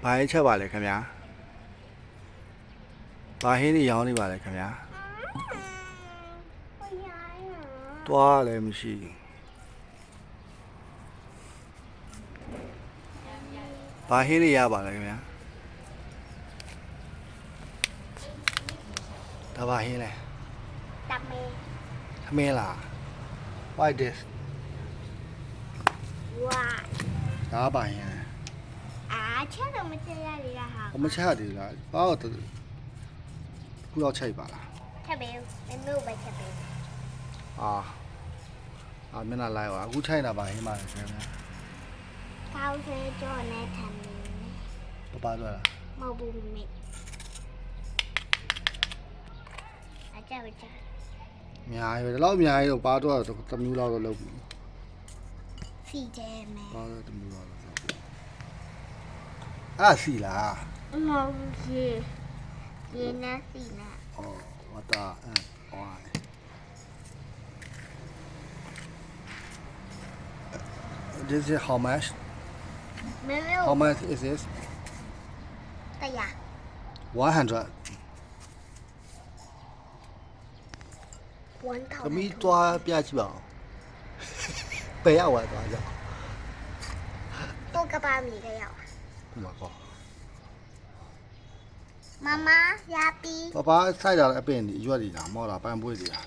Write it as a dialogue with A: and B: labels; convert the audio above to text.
A: ဘာရေးချက်ပါလဲခင်ဗျာဘာဟင်းတွေရောင်းနေပါလဲခင်ဗျာတွားလည်းမရှိဘာဟင်းတွေရပါလဲခင်ဗျာဒါဘာဟင်းလဲသမင်းလား why this ဒါဘာဟင်းလဲ
B: ချက်တော့မချက်ရလေဟာ
A: မချက်သေးလားဘာတော့ခုတော့ချိတ်ပါလား
B: ချက်ပေးမမျိုးပဲချက်ပေး
A: မျက်နှာလိုက်ပါအခုချိုက်တာပါဟင်းပါလေခင်ဗျာ
B: ကောင်းစေကြောနဲ့ထမ်းနေ
A: ပါတော့လား
B: မဟုတ်ဘူးမိအချက်ပဲချက်
A: အများကြီးပဲဒီလောက်အများကြီးတော့ပါတော့တစ်မျိုးလောက်တော့လုပ်ပြီ
B: စီတယ်မယ်
A: ပါတော့တစ်မျိုးလောက်လုပ်အဲ့စီလား
B: မဟုတ်ဘူးရေနဲ့စီနဲ့
A: ဝတ်တာThis is how much?
B: မမျိုး
A: How much is this?
B: တရား
A: 100.
B: 1000
A: သမီးတွားပြကြည့်ပါဦးဘယ်ရောက်သွားကြ
B: တော့ကပါမီတဲ့ရောက်
A: ဒီမှာကော
B: မမရပြီ
A: ပပစိုက်တာလည်းအပင်ဒီရွက်ဒီလားမော်တာပန်းပွေးစီလား